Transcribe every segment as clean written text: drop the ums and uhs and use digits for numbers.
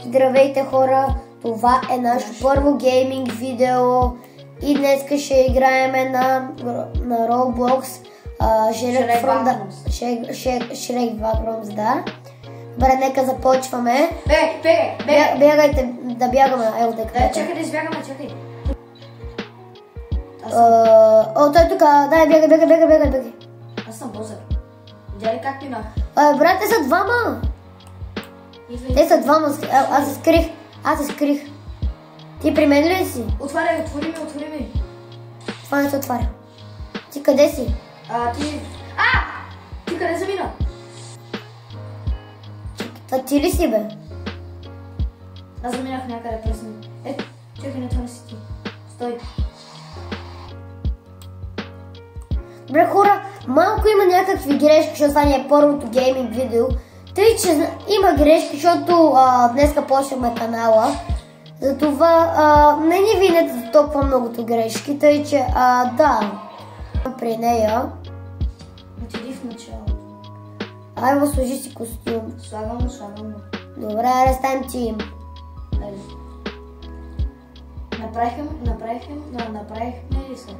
Здравейте хора, това е нашето първо гейминг видео и днес ще играем на Roblox Shrek Backrooms, да. Добре, нека започваме. Бягайте, да бягаме. Чакай да избягаме, чакай. Той е тук, дай, бягай. Аз съм бозър. Видя ли как минах? Брат, те са двама. Те са двама, аз се скрих. Ти при мен ли си? Отвори ми. Това не се отваря. Ти къде си? Ти къде замина? Това ти ли си, бе? Аз заминах някъде през мен. Чакай, не това не си ти. Стой. Добре, хора, малко има някакви грешки, защото това е първото гейминг видео. Тъй, че има грешки, защото днеска почнахме канала. Затова не ни винете за толкова многото грешки, тъй, че да, при нея. Отиди в началото. Айво, сложи си костюм. Слагам го. Добре, аре, ставим тим. Направихме ли се?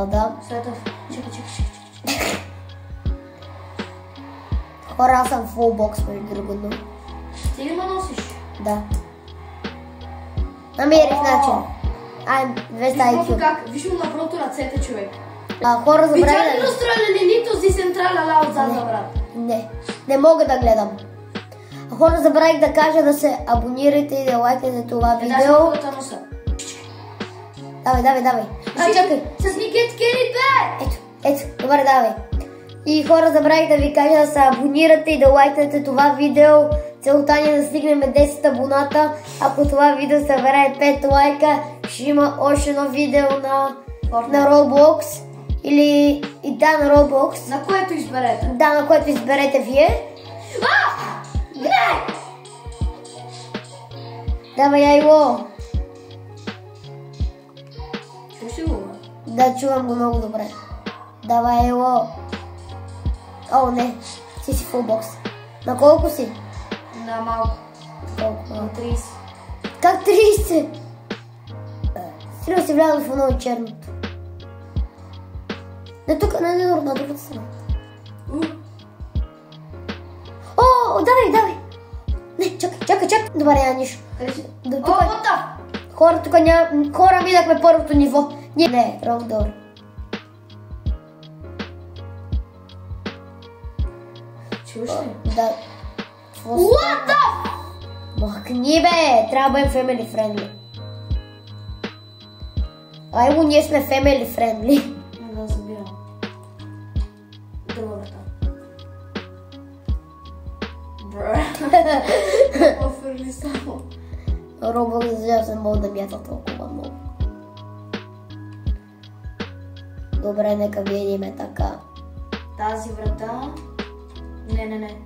Да. Светов, чакай. Хора, аз съм фулбокс, между другото. Ти ли ме носиш? Да. Намерих начин. 200 IQ. Виж му напрото ръцете, човек. Хора, забравя Видя ли разстреляли нито си централа отзад, брат? Не мога да гледам. Хора, забравих да кажа да се абонирате и да лайкате това видео. Давай. Чакай. С Никет Кери, бе! Ето, добре, давай. И хора, забравих да ви кажа да се абонирате и да лайкате това видео. Целта ни е да стигнем 10 абоната. Ако това видео събере 5 лайка, ще има още едно видео на Roblox. На Roblox. На което изберете? Да, на което изберете вие. Не! Давай, Айло. Чуваш ли го? Да, чувам го много добре. Давай, Айло. Не. Ти си фулбокс. На колко си? На малко. Колко? На 30. Как 30? Силно си влязъл в едно и черното. Не тук, на другата страна. Давай. Не, чакай. Добре, няма нищо. Къде си? Хора, тук няма... Хора, минахме първото ниво. Не, много добре. Чуваш ли? Да. What the? Махни, бе! Трябва да бъдем family friendly. Айво, ние сме family friendly. Не да забирам. Друга врата. Какво фърли само? Roblox, за да мога да мята толкова много. Добре, нека видим така. Тази врата... Не.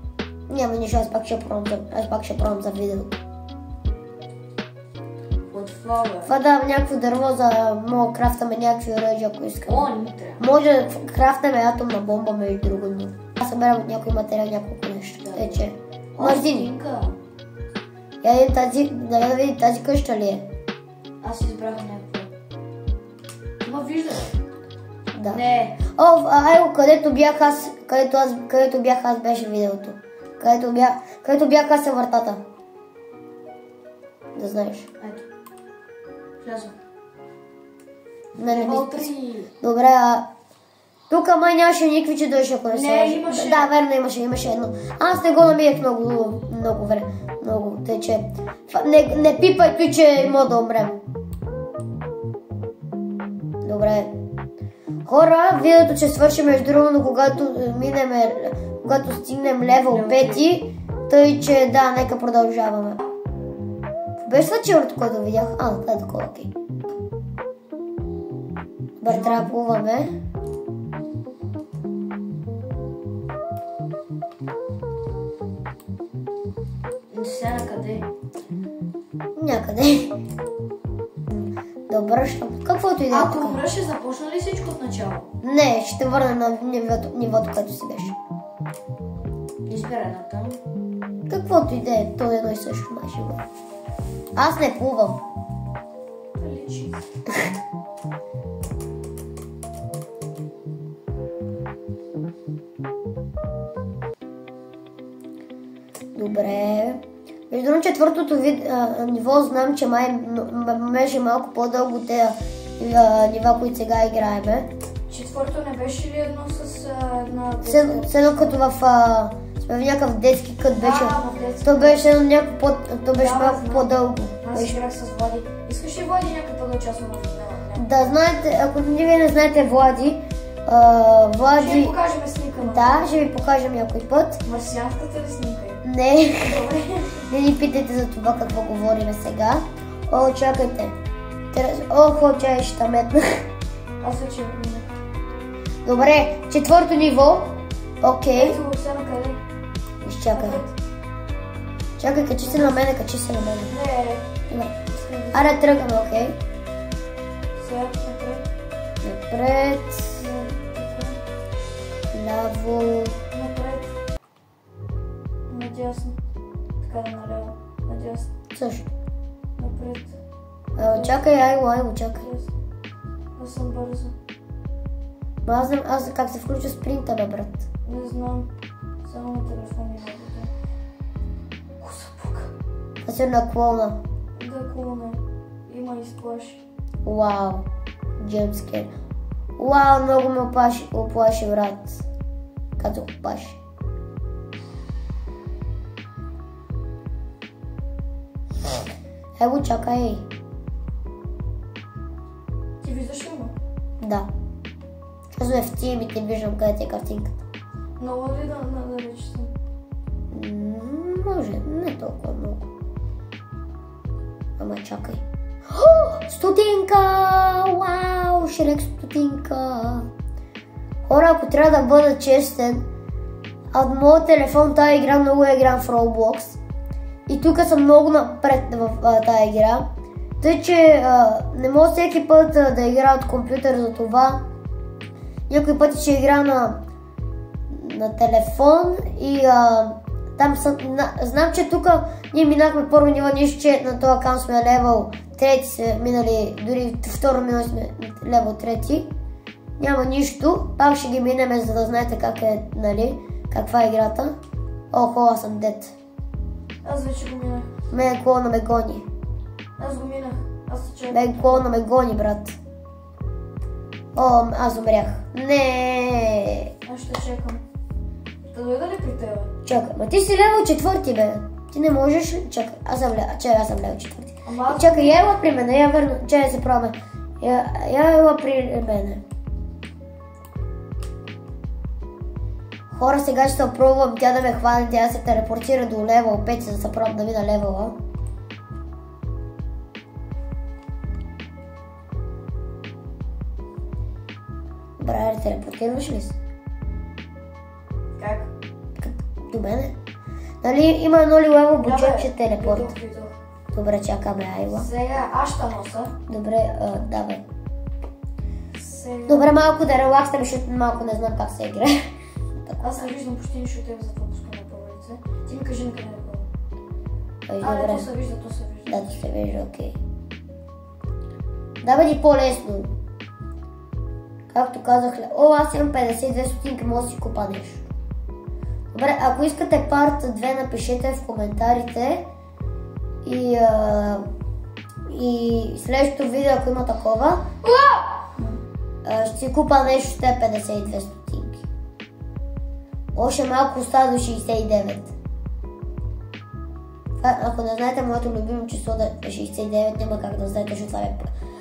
Няма нищо, аз пак ще пробвам за видеото. Какво, бе? Това дава някакво дърво, за да мога да крафтаме някакви оръжия, ако искаме. Не трябва. Може да крафтаме атомна бомба, между другото. Аз събирам от някой материал няколко нещо. Тече. Мързини. Да видим тази къща ли е? Аз избрах някакво. Ма виждаш? Да. Не. Айо, където бях аз беше видеото. Където бях аз е вратата. Да знаеш. Ето. Влязох. Добре, тук май нямаше никакви чудовища, ако не се лъжа. Имаше. Да, верно, имаше едно. Аз не го намирах много време. Много, тъй че... Не пипай той, че мога да умрем. Добре. Хора, видеото ще свърши между другото, когато стигнем левел 5, тъй че да, нека продължаваме. Беше това черното, което видях? Това е такова, окей. Добре, трябва да плуваме. Сега накъде? Някъде. Добре, каквото и да е. Ако умреш, ще започна ли всичко от начало? Не, ще те върна на нивото, което си беше. Избера едната. каквото и да е, то едно и също машина. Аз не плувам. Личи. Добре. Между другото, четвъртото ниво знам, че май беше малко по-дълго те нива, които сега играеме. Четвърто не беше ли едно с една... Седно като в някакъв детски кът беше. В детски. То беше малко по-дълго. Аз играх с Влади. Искаш ли Влади някакъв път да участвам в него? Да, знаете, ако вие не знаете Влади, Ще ви покажем снимка. Да, ще ви покажем някой път. Марсианската ли снимка? Не. Не ни питайте за това какво говорим сега. О, чакайте. Чай, ще метна. Аз вече минах. Добре, четвърто ниво. Окей. Ето го сега къде? Изчакай. Чакай, качи се на мене. Не. Аре, тръгваме, окей. Сега напред. Напред. Ляво. Напред. Надясно. Така да наляво. Надясно. Също. Напред. Чакай, айво, чакай. Аз съм бързо. Аз как се включва спринта, бе, брат? Не знам. Само на телефон и работа. Кусапука. Аз съм на клона. Да, клона. Има изплаши. Вау. Джемскер. Вау, много ме оплаши, брат. Като опаши. Ево, чакай. Ти виждаш ли ме? Да. Казваме в тим и те виждам къде е картинката. Много ли да надалеч съм? Може, не толкова много. Ама чакай. Стотинка! Вау! Шрек стотинка! Хора, ако трябва да бъда честен, от моят телефон тази игра много е игран в Roblox. И тук съм много напред в тази игра. Тъй, че не мога всеки път да игра от компютър за това. Някой път ще игра на телефон и там знам, че тук ние минахме първо ниво, нищо, че на този аккаунт сме левел 3 сме минали, дори второ ниво сме левел 3. Няма нищо, пак ще ги минеме, за да знаете как е, нали, каква е играта. Охо, аз съм дет. Аз вече го минах. Мен клона ме гони. Аз го минах. Аз се чакам. Мен клона ме гони, брат. О, аз умрях. Не. Аз ще чекам. Да дойда ли при тебе? Чакай, ма ти си левел 4, бе. Ти не можеш. Чакай, аз съм левел 4. Ама... Чакай, я ела при мене, я върна. Чакай се пробваме. Я ела при мене. Хора, сега ще се пробвам тя да ме хване, тя се телепортира до левел 5, за да се пробвам да мина левела. Добре, телепортираш ли се? Как? До мене? Нали има едно ли лево бучепче телепорт? Видох. Добре, чакаме, айва. Сега аз ще носа. Добре, давай. Сега... Добре, малко да релаксаме, защото малко не знам как се играе. Аз не виждам почти нищо от теб, затова пускам на първо лице. Ти ми кажи на къде е първо. Добре. То се вижда. Да, то се вижда, окей. Да, бъде по-лесно. Както казах, аз имам 52 стотинки, може да си купа нещо. Добре, ако искате парт 2, напишете в коментарите. И следващото видео, ако има такова, ще си купа нещо с 52 стотинки. Още малко остава до 69. Ако не знаете моето любимо число да е 69, няма как да знаете, защото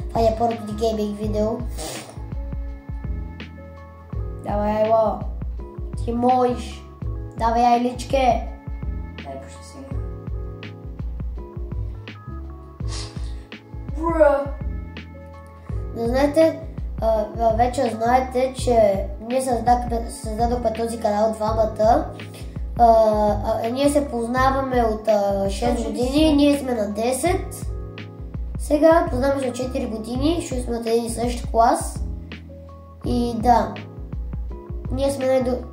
това е първото гейминг видео. Давай, Айло. Ти можеш. Давай, Айличке. Ай, почти си. Бра. Не знаете, вече знаете, че ние създадохме този канал двамата. Ние се познаваме от 6 години, ние сме на 10. Сега познаваме се от 4 години, ще сме от един и същ клас. И да,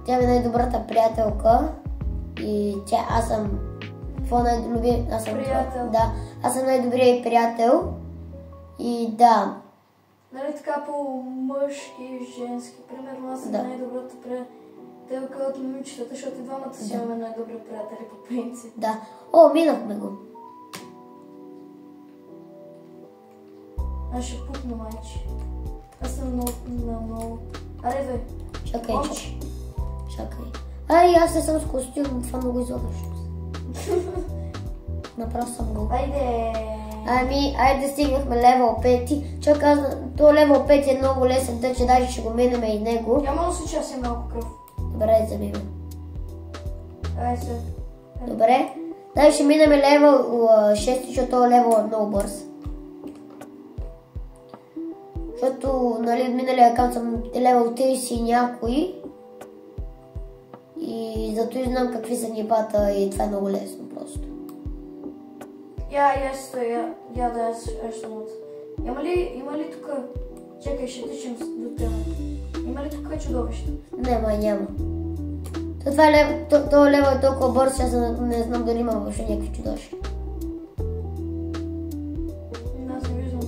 тя е най-добрата приятелка и аз съм какво е най-добрият? Аз съм Приятел. Да, аз съм най-добрият приятел. И да. Нали така по мъжки и женски. Примерно аз съм най-добрата приятелка от момичетата, защото и двамата си имаме най-добри приятели по принцип. Да. О, минахме го. Аз ще пукна, майче. Аз съм много... Аре, бе. Чакай. Ай, аз не съм с костюм, това много излагащо. Направо съм го. Айде. Айде стигнахме левел 5. Чакай, то левел 5 е много лесен, тъй че даже ще го минем и него. Няма да се часи малко кръв. Добре, замина. Ай се. Добре. Дай ще минем левел 6, защото този левел е много бърз. Защото, нали, миналия акаунт съм левел 30 и някой. И зато и знам какви са нивата и това е много лесно просто. Я съм от. Има ли тук... Чакай, ще тичам до тебе. Има ли тук чудовище? Няма. Това лево е толкова бърз, че аз не знам дали има въобще някакви чудовища. Аз не виждам.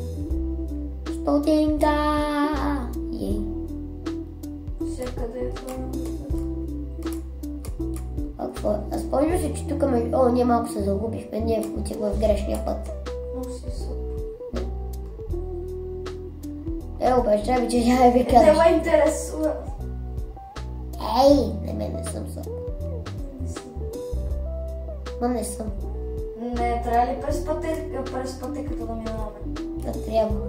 Стотинка! Ей. Всякъде е това. Аз спомням си, че тук ние малко се загубихме, ние отихме в грешния път. Много си съп. Обещай ми, че няма ви кажеш. Не ме интересува. Ей, не съм съп. Не съм. Не, трябва ли през пътеката да минаваме? Да, трябва.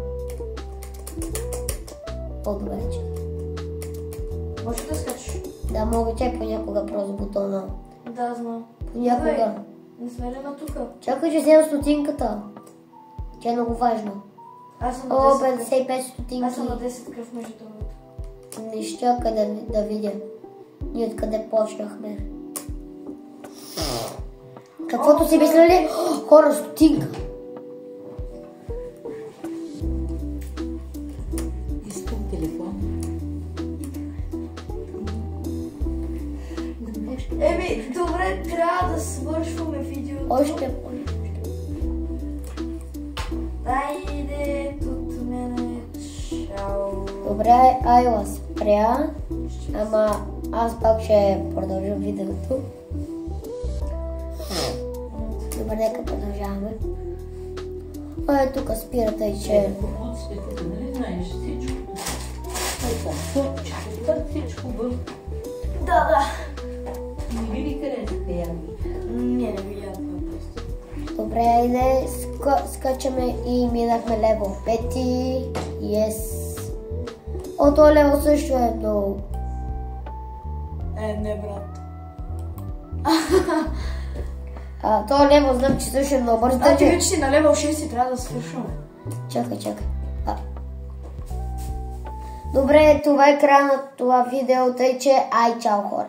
По-добре, че. Може да скачаш? Да, мога, че понякога просто бутона. Да, знам. Понякога. Не сме ли на тука? Чакай, че взема стотинката. Тя е много важна. Аз съм на 10 кръв. 55 стотинки. Аз съм на 10 кръв между другото. Не ще чакай да видя. Ние откъде почнахме. Каквото си мислили? Хора, стотинка. Искам телефон. Добре, трябва да свършваме видеото. Още. Айде, от мене. Чао. Добре, Айла спря. Ама аз пак ще продължа видеото. Добре, нека продължаваме. Тук спирате и че... Нали знаеш всичко? Всичко бъл. Да. Не ви харесаха ями? Не видя това просто. Добре, айде, скачаме и минахме левел 5. Yes. Това левел също е много. Не, брат. Това левел знам, че също е много бърз. Ти вече си на левел 6 и трябва да свършваме. Чакай. Добре, това е края на това видео, тъй че чао хора.